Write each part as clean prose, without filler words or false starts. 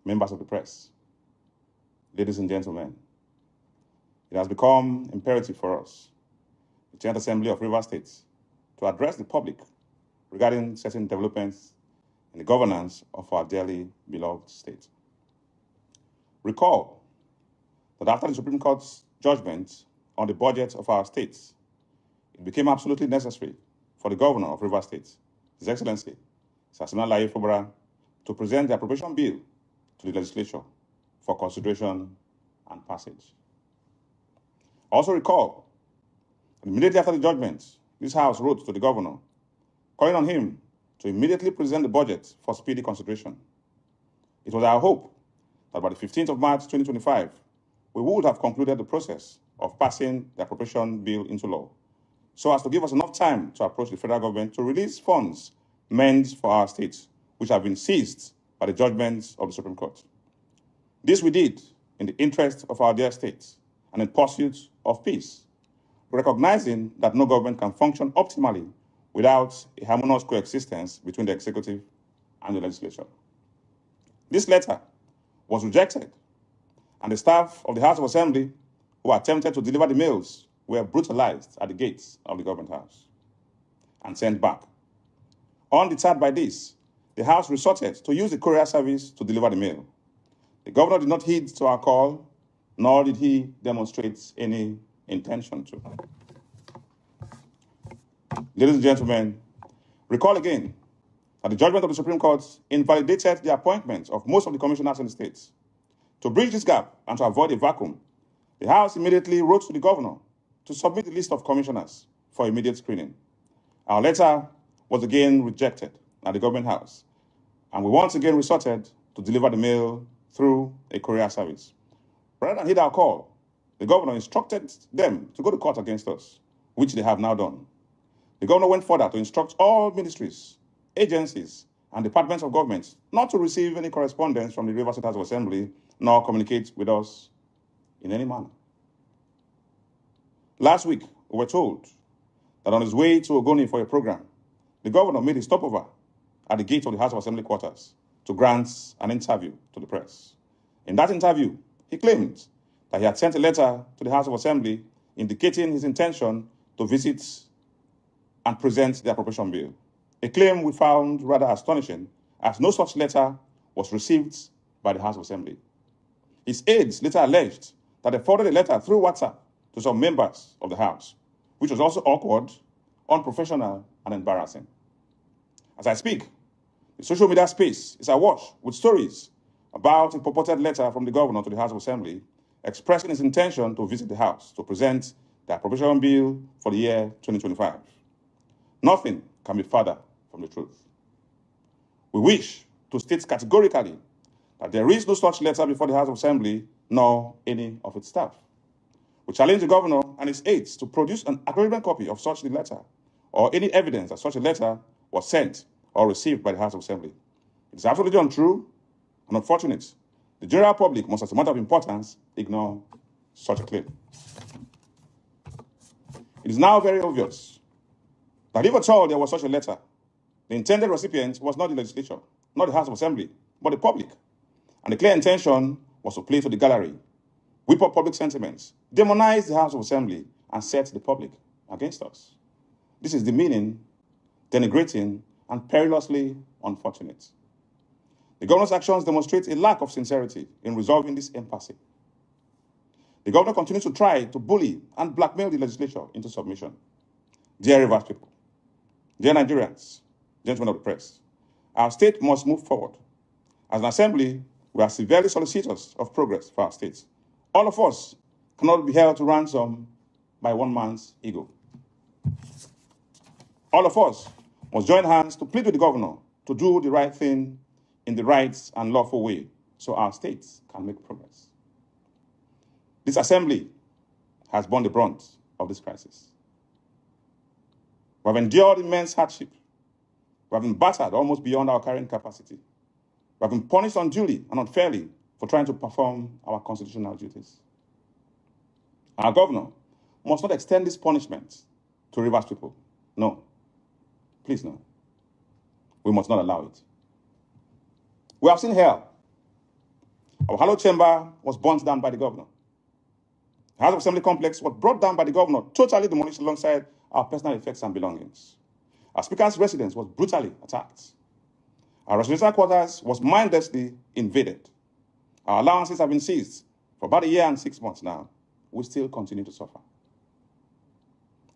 members of the press, ladies and gentlemen, it has become imperative for us, the General Assembly of Rivers State, to address the public regarding certain developments in the governance of our dearly beloved state. Recall that after the Supreme Court's judgment on the budget of our state, it became absolutely necessary for the Governor of Rivers State, His Excellency, Sir Governor Fubara, to present the appropriation bill to the legislature for consideration and passage. Also recall, immediately after the judgment, this House wrote to the Governor, calling on him to immediately present the budget for speedy consideration. It was our hope that by the 15th of March 2025, we would have concluded the process of passing the appropriation bill into law, so as to give us enough time to approach the federal government to release funds meant for our states, which have been seized by the judgments of the Supreme Court. This we did in the interest of our dear states and in pursuit of peace, recognizing that no government can function optimally without a harmonious coexistence between the executive and the legislature. This letter was rejected, and the staff of the House of Assembly who attempted to deliver the mails were brutalized at the gates of the government house and sent back. Undeterred by this, the House resorted to use the courier service to deliver the mail. The governor did not heed to our call, nor did he demonstrate any intention to. Ladies and gentlemen, recall again that the judgment of the Supreme Court invalidated the appointment of most of the commissioners in the states. To bridge this gap and to avoid a vacuum, the House immediately wrote to the governor to submit the list of commissioners for immediate screening. Our letter was again rejected at the government house, and we once again resorted to deliver the mail through a courier service. Rather than heed our call, the governor instructed them to go to court against us, which they have now done. The governor went further to instruct all ministries, agencies, and departments of government not to receive any correspondence from the Rivers State House of Assembly, nor communicate with us in any manner. Last week, we were told that on his way to Ogoni for a program, the governor made a stopover at the gate of the House of Assembly quarters to grant an interview to the press. In that interview, he claimed that he had sent a letter to the House of Assembly indicating his intention to visit and present the appropriation bill, a claim we found rather astonishing, as no such letter was received by the House of Assembly. His aides later alleged that they forwarded a letter through WhatsApp to some members of the House, which was also awkward, unprofessional, and embarrassing. As I speak, the social media space is awash with stories about a purported letter from the governor to the House of Assembly expressing his intention to visit the House to present the appropriation bill for the year 2025. Nothing can be further from the truth. We wish to state categorically that there is no such letter before the House of Assembly, nor any of its staff. We challenge the governor and his aides to produce an acknowledgement copy of such a letter, or any evidence that such a letter was sent or received by the House of Assembly. It is absolutely untrue and unfortunate. The general public must, as a matter of importance, ignore such a claim. It is now very obvious that if at all there was such a letter, the intended recipient was not the legislature, not the House of Assembly, but the public. And the clear intention was to play to the gallery, whip up public sentiments, demonize the House of Assembly, and set the public against us. This is demeaning, denigrating, and perilously unfortunate. The governor's actions demonstrate a lack of sincerity in resolving this impasse. The governor continues to try to bully and blackmail the legislature into submission. Dear Rivers people, dear Nigerians, gentlemen of the press, our state must move forward. As an assembly, we are severely solicitous of progress for our state. All of us cannot be held to ransom by one man's ego. All of us must join hands to plead with the governor to do the right thing in the right and lawful way so our states can make progress. This assembly has borne the brunt of this crisis. We have endured immense hardship. We have been battered almost beyond our carrying capacity. We have been punished unduly and unfairly for trying to perform our constitutional duties. Our governor must not extend this punishment to Rivers people. No. Please no. We must not allow it. We have seen hell. Our hallowed chamber was burnt down by the governor. The House of Assembly complex was brought down by the governor, totally demolished alongside our personal effects and belongings. Our speaker's residence was brutally attacked. Our residential quarters was mindlessly invaded. Our allowances have been seized for about a year and 6 months now. We still continue to suffer.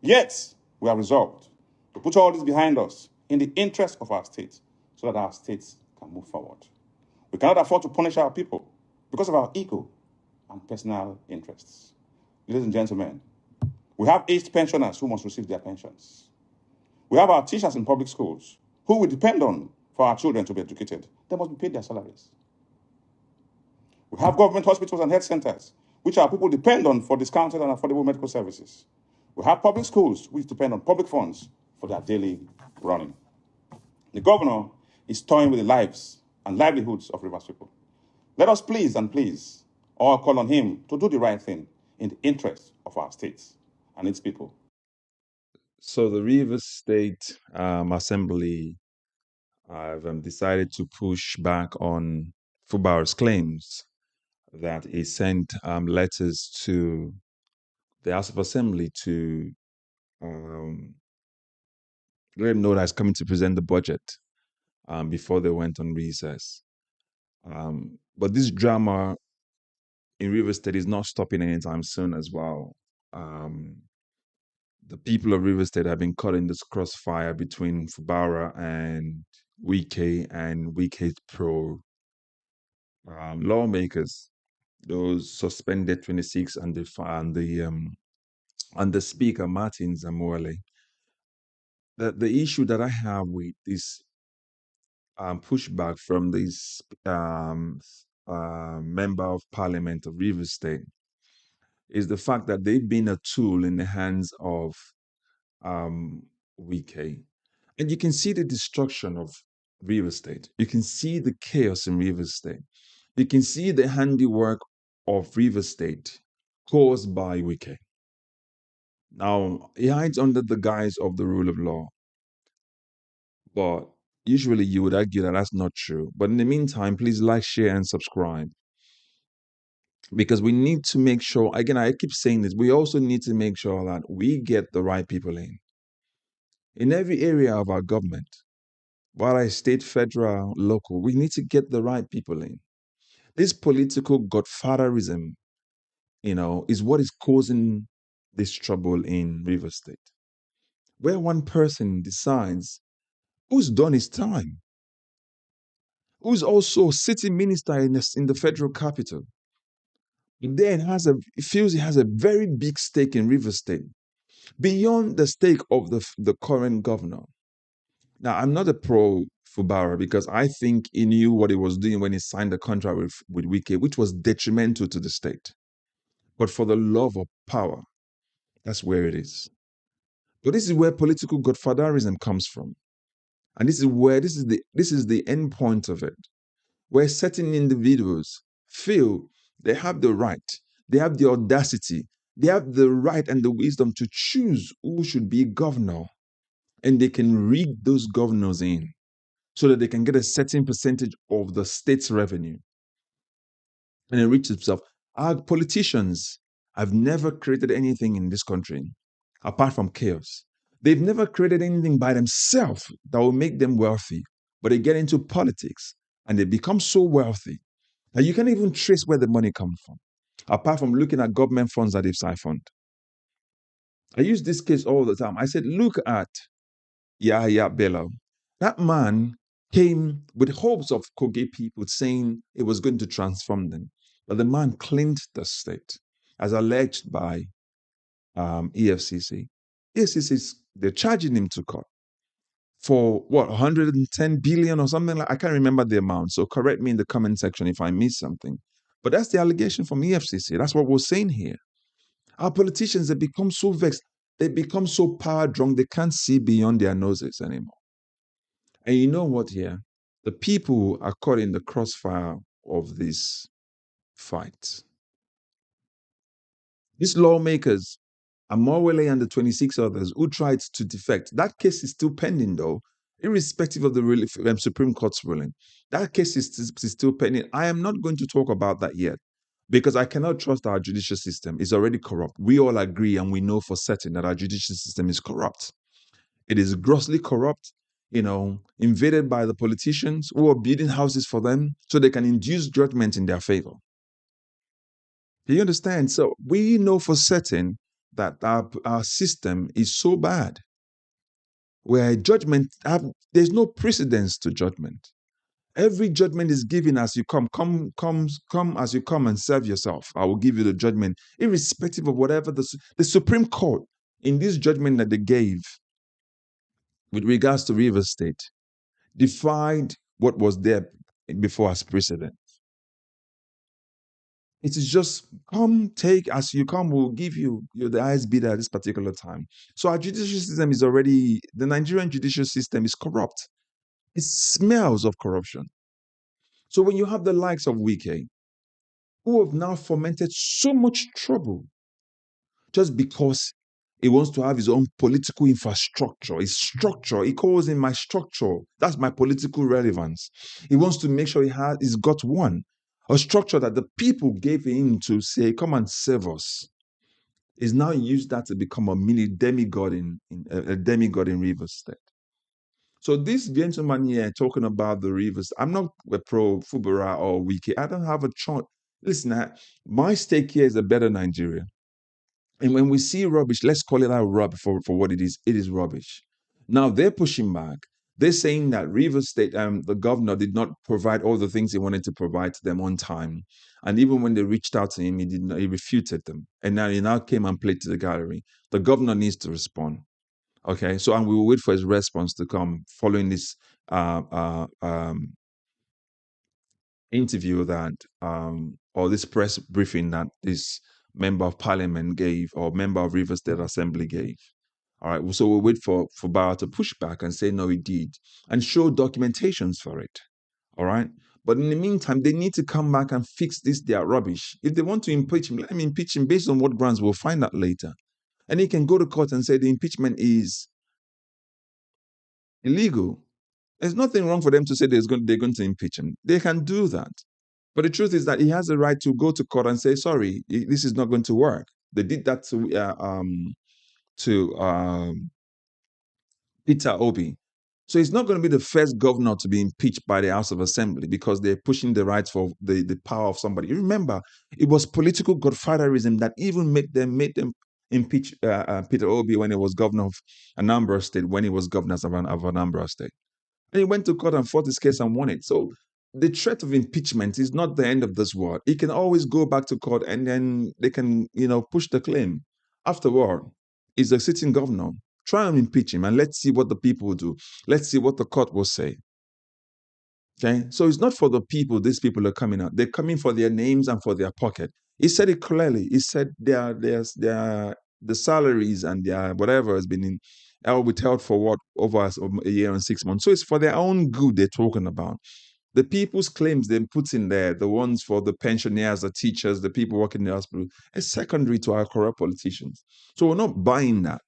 Yet, we are resolved to put all this behind us in the interest of our state so that our states can move forward. We cannot afford to punish our people because of our ego and personal interests. Ladies and gentlemen, we have aged pensioners who must receive their pensions. We have our teachers in public schools who we depend on for our children to be educated. They must be paid their salaries. We have government hospitals and health centers, which our people depend on for discounted and affordable medical services. We have public schools, which depend on public funds for their daily running. The governor is toying with the lives and livelihoods of Rivers people. Let us please all call on him to do the right thing in the interest of our states and its people. So the Rivers State Assembly have decided to push back on Fubara's claims that he sent letters to the House of Assembly to let him know that he's coming to present the budget before they went on recess. But this drama in Rivers State is not stopping anytime soon as well. The people of Rivers State have been caught in this crossfire between Fubara and Wike's pro lawmakers, those suspended 26 and the Speaker Martin Zamuele. The issue that I have with this pushback from this member of Parliament of Rivers State is the fact that they've been a tool in the hands of Wike. And you can see the destruction of Rivers State. You can see the chaos in Rivers State. You can see the handiwork of Rivers State caused by Wike. Now, he hides under the guise of the rule of law. But usually you would argue that that's not true. But in the meantime, please like, share, and subscribe. Because we need to make sure, again, I keep saying this, we also need to make sure that we get the right people in every area of our government, whether it's state, federal, local. We need to get the right people in. This political Godfatherism, is what is causing this trouble in Rivers State, where one person decides who's done his time, who's also sitting minister in the federal capital, then feels he has a very big stake in Rivers State, beyond the stake of the current governor. Now, I'm not a pro Fubara because I think he knew what he was doing when he signed the contract with Wike, which was detrimental to the state. But for the love of power, that's where it is. But this is where political godfatherism comes from. And this is the end point of it, where certain individuals feel they have the right, they have the audacity, they have the right and the wisdom to choose who should be governor. And they can rig those governors in so that they can get a certain percentage of the state's revenue and enrich themselves. Our politicians have never created anything in this country apart from chaos. They've never created anything by themselves that will make them wealthy, but they get into politics and they become so wealthy that you can't even trace where the money comes from, apart from looking at government funds that they've siphoned. I use this case all the time. I said, look at Yahya Bello. That man came with hopes of Kogi people saying it was going to transform them. But the man cleaned the state, as alleged by EFCC. EFCC, they're charging him to court for what, 110 billion or something like. I can't remember the amount. So correct me in the comment section if I miss something. But that's the allegation from EFCC. That's what we're saying here. Our politicians, they become so vexed. They become so power drunk, they can't see beyond their noses anymore. And you know what here? The people are caught in the crossfire of this fight. These lawmakers, Amorwele and the 26 others who tried to defect, that case is still pending though. irrespective of the Supreme Court's ruling. That case is still pending. I am not going to talk about that yet because I cannot trust our judicial system. It's already corrupt. We all agree and we know for certain that our judicial system is corrupt. It is grossly corrupt, invaded by the politicians who are building houses for them so they can induce judgment in their favor. Do you understand? So we know for certain that our system is so bad where there's no precedence to judgment. Every judgment is given as you come. Come as you come and serve yourself. I will give you the judgment, irrespective of whatever the Supreme Court in this judgment that they gave with regards to Rivers State defied what was there before as precedent. It is just come, take as you come, we'll give you the highest bidder at this particular time. So our judicial system is already, the Nigerian judicial system is corrupt. It smells of corruption. So when you have the likes of Wike, who have now fomented so much trouble just because he wants to have his own political infrastructure, his structure. He calls it my structure. That's my political relevance. He wants to make sure he's got one, a structure that the people gave him to say, come and serve us. He's now used that to become a mini demigod a demigod in Rivers State. So this gentleman here talking about the Rivers, I'm not a pro Fubara or Wike. I don't have a choice. Listen, my stake here is a better Nigeria. And when we see rubbish, let's call it out rubbish for what it is. It is rubbish. Now they're pushing back. They're saying that Rivers State, the governor did not provide all the things he wanted to provide to them on time. And even when they reached out to him, he refuted them. And now he came and played to the gallery. The governor needs to respond. Okay, so and we will wait for his response to come following this interview that or this press briefing that this member of parliament gave or member of Rivers State Assembly gave. All right, so we'll wait for Fubara to push back and say no, he did, and show documentations for it. All right, but in the meantime, they need to come back and fix their rubbish. If they want to impeach him, let them impeach him based on what grounds. We'll find out later, and he can go to court and say the impeachment is illegal. There's nothing wrong for them to say they're going to impeach him. They can do that. But the truth is that he has the right to go to court and say, sorry, this is not going to work. They did that to Peter Obi. So he's not going to be the first governor to be impeached by the House of Assembly because they're pushing the rights for the power of somebody. You remember, it was political Godfatherism that even made them impeach Peter Obi when he was governor of Anambra State, when he was governor of Anambra State. And he went to court and fought his case and won it. So the threat of impeachment is not the end of this world. He can always go back to court and then they can, push the claim. Afterward, he's a sitting governor. Try and impeach him and let's see what the people will do. Let's see what the court will say. Okay? So it's not for the people, these people are coming out. They're coming for their names and for their pocket. He said it clearly. He said the salaries and their whatever has been withheld for over a year and 6 months. So it's for their own good they're talking about. The people's claims they put in there, the ones for the pensioners, the teachers, the people working in the hospital, is secondary to our corrupt politicians. So we're not buying that.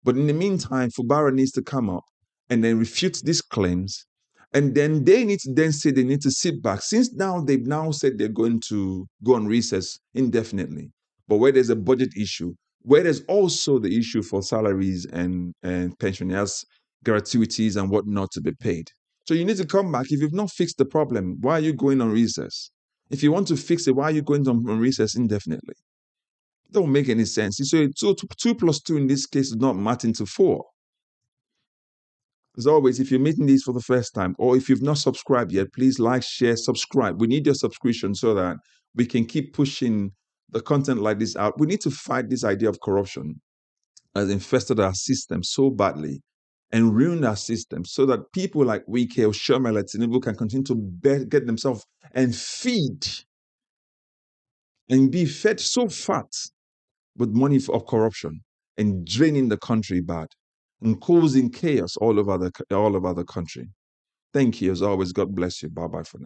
But in the meantime, Fubara needs to come up and then refute these claims. And then they need to then say they need to sit back. Since now they've now said they're going to go on recess indefinitely. But where there's a budget issue, where there's also the issue for salaries and pensioners, gratuities and whatnot to be paid. So you need to come back. If you've not fixed the problem, why are you going on recess? If you want to fix it, why are you going on recess indefinitely? It don't make any sense. So 2 plus 2 in this case is not matching to 4. As always, if you're meeting these for the first time, or if you've not subscribed yet, please like, share, subscribe. We need your subscription so that we can keep pushing the content like this out. We need to fight this idea of corruption has infested our system so badly and ruined our system so that people like Wike or Shomela Tinubu can continue to get themselves and feed and be fed so fat with money of corruption and draining the country bad and causing chaos all over the country. Thank you. As always, God bless you. Bye-bye for now.